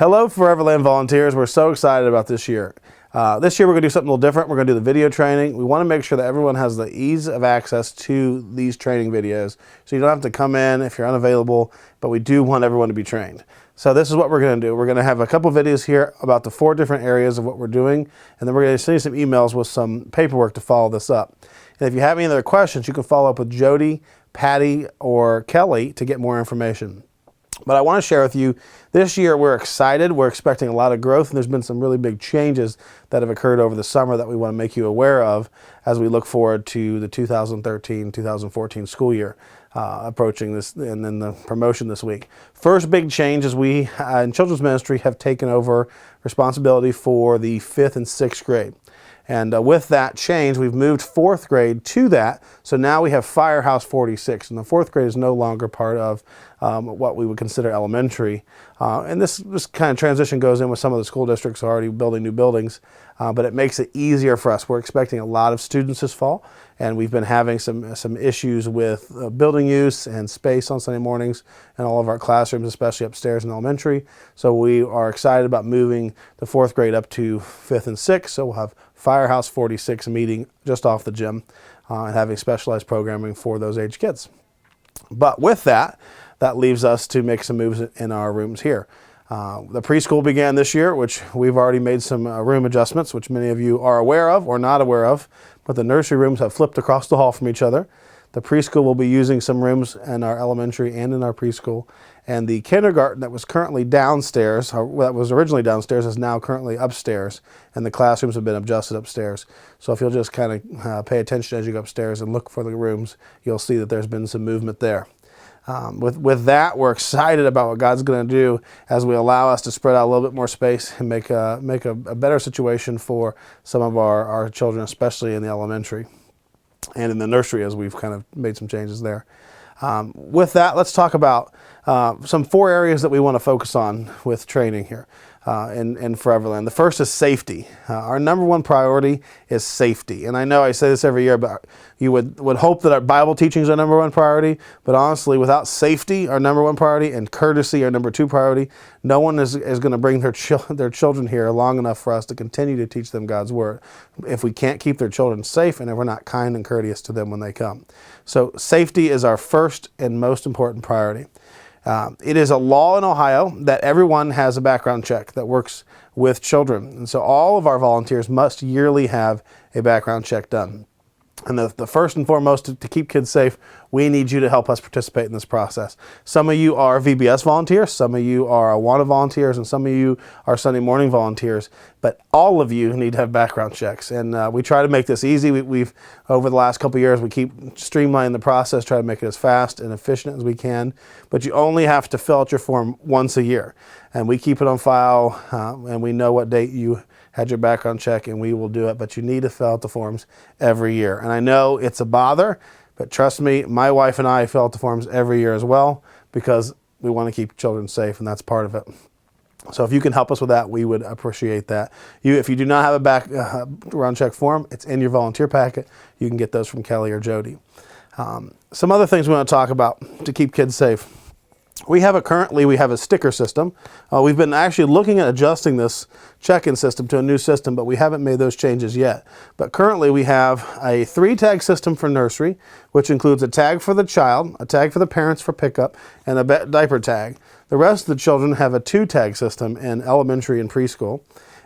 Hello, Foreverland volunteers. We're so excited about this year. This year we're going to do something a little different. We're going to do the video training. We want to make sure that everyone has the ease of access to these training videos. So you don't have to come in if you're unavailable, but we do want everyone to be trained. So this is what we're going to do. We're going to have a couple videos here about the 4 different areas of what we're doing, and then we're going to send you some emails with some paperwork to follow this up. And if you have any other questions, you can follow up with Jody, Patty, or Kelly to get more information. But I want to share with you, this year we're excited. We're expecting a lot of growth, and there's been some really big changes that have occurred over the summer that we want to make you aware of as we look forward to the 2013-2014 school year approaching this, and then the promotion this week. First big change is we in children's ministry have taken over responsibility for the 5th and 6th grade. And with that change, we've moved 4th grade to that. So now we have Firehouse 46, and the 4th grade is no longer part of what we would consider elementary. And this kind of transition goes in with some of the school districts already building new buildings, but it makes it easier for us. We're expecting a lot of students this fall, and we've been having some issues with building use and space on Sunday mornings in all of our classrooms, especially upstairs in elementary. So we are excited about moving the 4th grade up to 5th and 6th. So we'll have Firehouse 46 meeting just off the gym and having specialized programming for those age kids. But with that, that leaves us to make some moves in our rooms here. The preschool began this year, which we've already made some room adjustments, which many of you are aware of or not aware of, but the nursery rooms have flipped across the hall from each other. The preschool will be using some rooms in our elementary and in our preschool. And the kindergarten that was currently downstairs, or that was originally downstairs, is now currently upstairs. And the classrooms have been adjusted upstairs. So if you'll just kind of pay attention as you go upstairs and look for the rooms, you'll see that there's been some movement there. With that, we're excited about what God's going to do as we allow us to spread out a little bit more space and make a better situation for some of our children, especially in the elementary and in the nursery, as we've kind of made some changes there. With that, let's talk about some 4 areas that we want to focus on with training here in Foreverland. The first is safety. Our number 1 priority is safety. And I know I say this every year, but you would hope that our Bible teaching is our number 1 priority. But honestly, without safety, our number 1 priority, and courtesy, our number 2 priority, no one is going to bring their children here long enough for us to continue to teach them God's Word if we can't keep their children safe and if we're not kind and courteous to them when they come. So safety is our first and most important priority. It is a law in Ohio that everyone has a background check that works with children. And so all of our volunteers must yearly have a background check done. And the first and foremost, to keep kids safe, we need you to help us participate in this process. Some of you are VBS volunteers, some of you are Awana volunteers, and some of you are Sunday morning volunteers. But all of you need to have background checks. And we try to make this easy. We've over the last couple of years, we keep streamlining the process, try to make it as fast and efficient as we can. But you only have to fill out your form once a year. And we keep it on file, and we know what date you had your background check, and we will do it, but you need to fill out the forms every year. And I know it's a bother, but trust me, my wife and I fill out the forms every year as well because we want to keep children safe, and that's part of it. So if you can help us with that, we would appreciate that. If you do not have a background check form, it's in your volunteer packet. You can get those from Kelly or Jody. Some other things we want to talk about to keep kids safe. Currently we have a sticker system. We've been actually looking at adjusting this check-in system to a new system, but we haven't made those changes yet. But currently we have a 3-tag system for nursery, which includes a tag for the child, a tag for the parents for pickup, and a diaper tag. The rest of the children have a 2-tag system in elementary and preschool.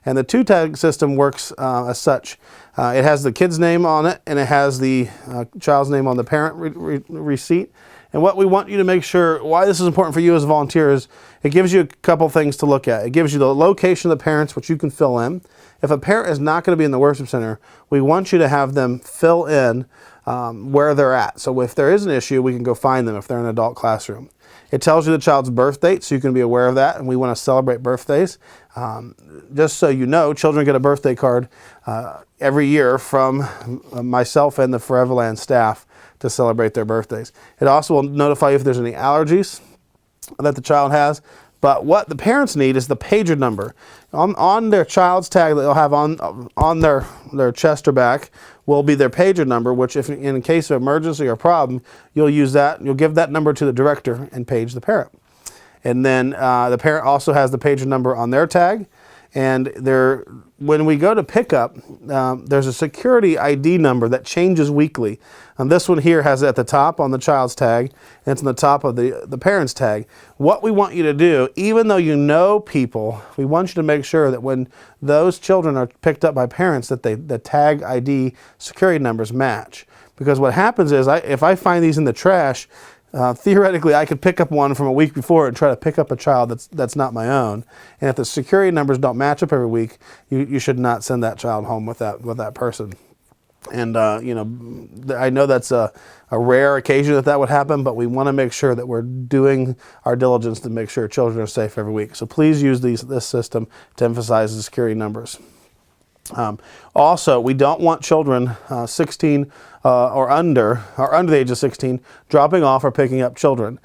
And the 2-tag system works as such. It has the kid's name on it, and it has the child's name on the parent receipt. And what we want you to make sure, why this is important for you as a volunteer, is it gives you a couple things to look at. It gives you the location of the parents, which you can fill in. If a parent is not going to be in the worship center, we want you to have them fill in where they're at. So if there is an issue, we can go find them if they're in an adult classroom. It tells you the child's birth date, so you can be aware of that, and we want to celebrate birthdays. Just so you know, children get a birthday card every year from myself and the Foreverland staff to celebrate their birthdays. It also will notify you if there's any allergies that the child has. But what the parents need is the pager number. On their child's tag that they'll have on their chest or back will be their pager number, which if in case of emergency or problem, you'll use that, you'll give that number to the director and page the parent. And then the parent also has the pager number on their tag. And when we go to pickup, there's a security ID number that changes weekly. And this one here has it at the top on the child's tag, and it's on the top of the parent's tag. What we want you to do, even though you know people, we want you to make sure that when those children are picked up by parents, that the tag ID security numbers match. Because what happens is, if I find these in the trash, theoretically, I could pick up one from a week before and try to pick up a child that's not my own. And if the security numbers don't match up every week, you should not send that child home with that person. And I know that's a rare occasion that would happen, but we want to make sure that we're doing our diligence to make sure children are safe every week. So please use this system to emphasize the security numbers. Also, we don't want children 16 or under the age of 16 dropping off or picking up children.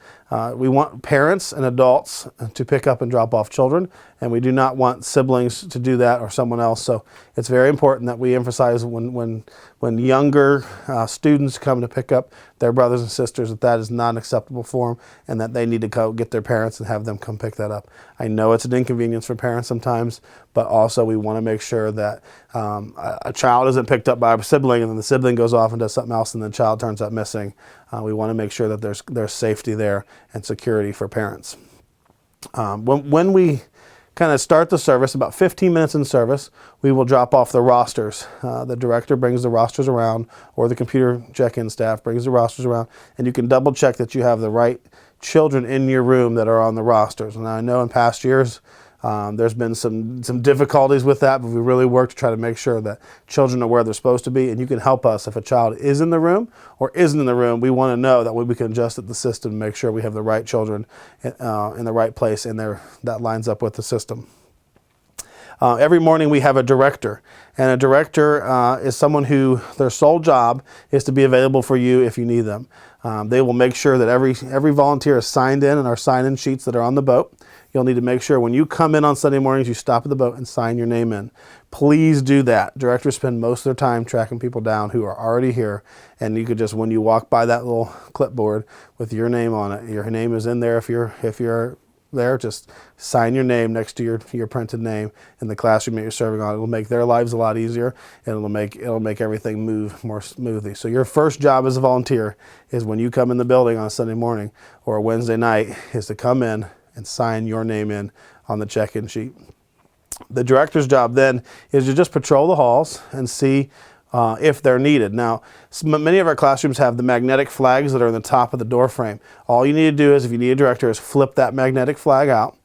We want parents and adults to pick up and drop off children, and we do not want siblings to do that or someone else. So it's very important that we emphasize when younger students come to pick up their brothers and sisters that is not acceptable for them, and that they need to go get their parents and have them come pick that up. I know it's an inconvenience for parents sometimes, but also we want to make sure that a child isn't picked up by a sibling and then the sibling goes off and does something else and the child turns up missing. We want to make sure that there's safety there and security for parents. When we kind of start the service, about 15 minutes in service, we will drop off the rosters. The director brings the rosters around, or the computer check-in staff brings the rosters around, and you can double check that you have the right children in your room that are on the rosters. And I know in past years there's been some difficulties with that, but we really work to try to make sure that children are where they're supposed to be. And you can help us if a child is in the room or isn't in the room. We want to know that way we can adjust the system and make sure we have the right children in the right place, and that lines up with the system. Every morning we have a director, and a director is someone who their sole job is to be available for you if you need them. They will make sure that every volunteer is signed in our sign-in sheets that are on the boat. You'll need to make sure when you come in on Sunday mornings, you stop at the boat and sign your name in. Please do that. Directors spend most of their time tracking people down who are already here, and you could just, when you walk by that little clipboard with your name on it, your name is in there. If you're there, just sign your name next to your printed name in the classroom that you're serving on. It'll make their lives a lot easier, and it'll make everything move more smoothly. So your first job as a volunteer is when you come in the building on a Sunday morning or a Wednesday night is to come in and sign your name in on the check-in sheet. The director's job then is to just patrol the halls and see if they're needed. Now, many of our classrooms have the magnetic flags that are in the top of the door frame. All you need to do is, if you need a director, is flip that magnetic flag out,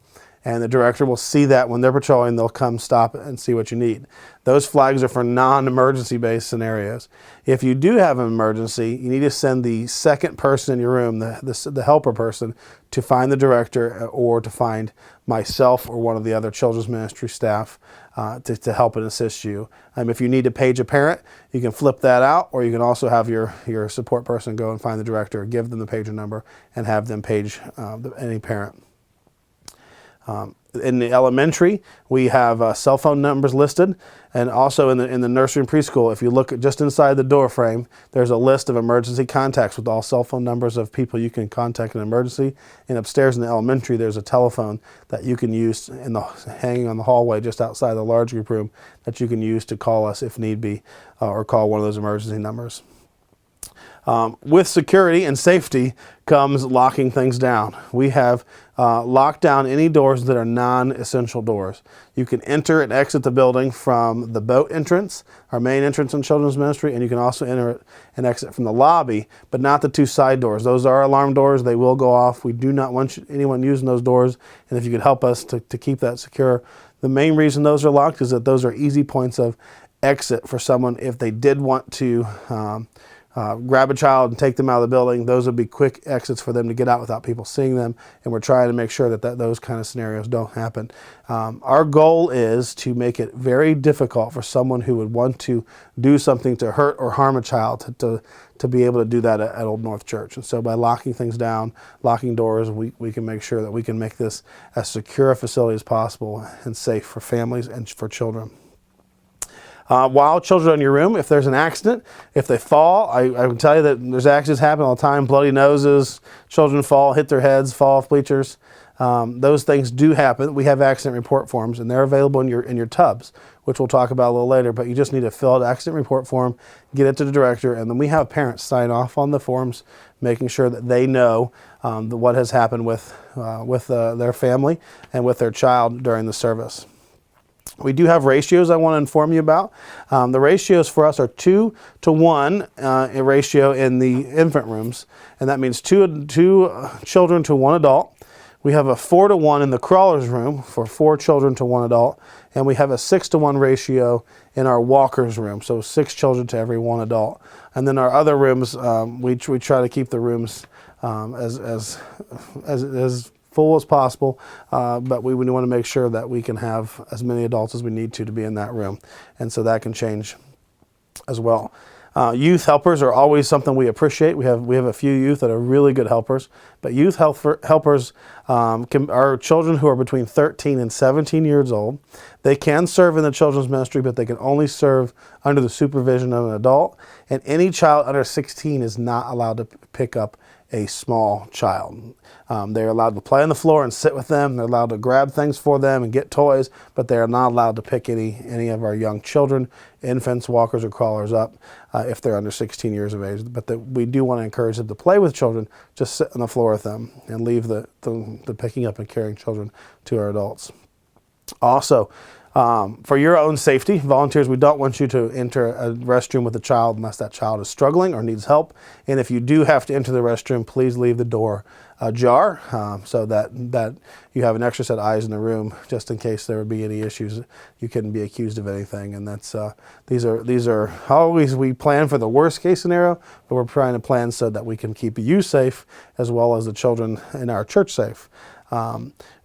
and the director will see that when they're patrolling. They'll come stop and see what you need. Those flags are for non-emergency based scenarios. If you do have an emergency, you need to send the second person in your room, the helper person, to find the director or to find myself or one of the other children's ministry staff to help and assist you. If you need to page a parent, you can flip that out, or you can also have your support person go and find the director, give them the pager number, and have them page any parent. In the elementary, we have cell phone numbers listed, and also in the nursery and preschool, if you look at just inside the door frame, there's a list of emergency contacts with all cell phone numbers of people you can contact in an emergency. And upstairs in the elementary, there's a telephone that you can use hanging on the hallway just outside the large group room that you can use to call us if need be, or call one of those emergency numbers. With security and safety comes locking things down. We have locked down any doors that are non-essential doors. You can enter and exit the building from the boat entrance, our main entrance in children's ministry, and you can also enter and exit from the lobby, but not the two side doors. Those are alarm doors. They will go off. We do not want anyone using those doors, and if you could help us to keep that secure. The main reason those are locked is that those are easy points of exit for someone if they did want to grab a child and take them out of the building. Those would be quick exits for them to get out without people seeing them, and we're trying to make sure that those kind of scenarios don't happen. Our goal is to make it very difficult for someone who would want to do something to hurt or harm a child to be able to do that at Old North Church. And so by locking things down, locking doors, we can make sure that we can make this as secure a facility as possible and safe for families and for children. While children are in your room, if there's an accident, if they fall, I can tell you that there's accidents happen all the time, bloody noses, children fall, hit their heads, fall off bleachers. those things do happen. We have accident report forms, and they're available in your tubs, which we'll talk about a little later. But you just need to fill out an accident report form, get it to the director, and then we have parents sign off on the forms, making sure that they know what has happened with their family and with their child during the service. We do have ratios I want to inform you about. The ratios for us are 2 to 1 a ratio in the infant rooms, and that means two children to 1 adult. We have a 4 to 1 in the crawlers room for 4 children to 1 adult, and we have a 6 to 1 ratio in our walkers room, so 6 children to every 1 adult. And then our other rooms, we try to keep the rooms as full as possible, but we want to make sure that we can have as many adults as we need to be in that room, and so that can change as well. Youth helpers are always something we appreciate. We have a few youth that are really good helpers, but youth helpers are children who are between 13 and 17 years old. They can serve in the children's ministry, but they can only serve under the supervision of an adult, and any child under 16 is not allowed to pick up a small child. They're allowed to play on the floor and sit with them. They're allowed to grab things for them and get toys, but they are not allowed to pick any of our young children, infants, walkers, or crawlers up if they're under 16 years of age. But we do want to encourage them to play with children, just sit on the floor with them and leave the picking up and carrying children to our adults. Also, for your own safety, volunteers, we don't want you to enter a restroom with a child unless that child is struggling or needs help. And if you do have to enter the restroom, please leave the door ajar so that you have an extra set of eyes in the room, just in case there would be any issues. You couldn't be accused of anything. And that's these are always, we plan for the worst case scenario, but we're trying to plan so that we can keep you safe as well as the children in our church safe.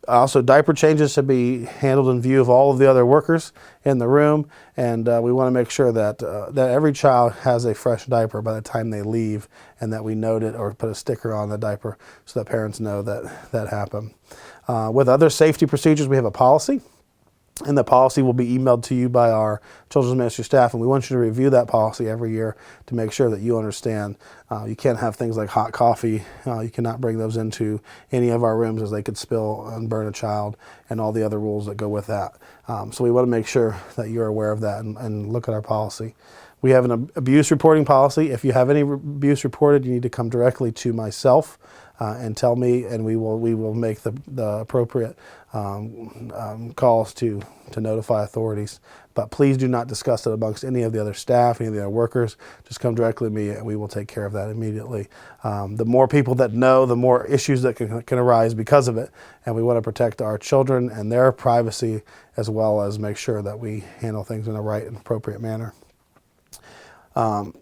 Also, diaper changes should be handled in view of all of the other workers in the room, and we want to make sure that every child has a fresh diaper by the time they leave, and that we note it or put a sticker on the diaper so that parents know that happened. With other safety procedures, we have a policy, and the policy will be emailed to you by our children's ministry staff, and we want you to review that policy every year to make sure that you understand. You can't have things like hot coffee. You cannot bring those into any of our rooms, as they could spill and burn a child, and all the other rules that go with that. So we want to make sure that you're aware of that and look at our policy. We have an abuse reporting policy. If you have any abuse reported, you need to come directly to myself and tell me, and we will make the appropriate calls to notify authorities. But please do not discuss it amongst any of the other staff, any of the other workers. Just come directly to me, and we will take care of that immediately. The more people that know, the more issues that can arise because of it, and we want to protect our children and their privacy, as well as make sure that we handle things in a right and appropriate manner.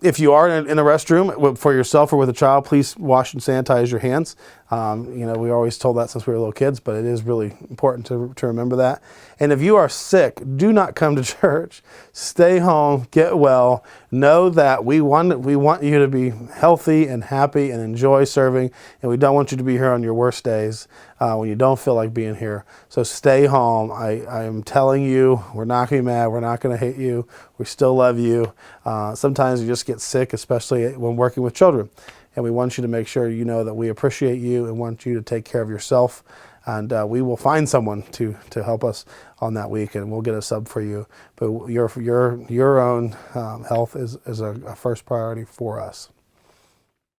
If you are in a restroom for yourself or with a child, please wash and sanitize your hands. We always told that since we were little kids, but it is really important to remember that. And if you are sick, do not come to church. Stay home, get well. Know that we want you to be healthy and happy and enjoy serving, and we don't want you to be here on your worst days when you don't feel like being here. So stay home. I am telling you, we're not going to be mad. We're not going to hate you. We still love you. Sometimes you just get sick, especially when working with children. And we want you to make sure you know that we appreciate you and want you to take care of yourself. And we will find someone to help us on that week, and we'll get a sub for you. But your own health is a first priority for us.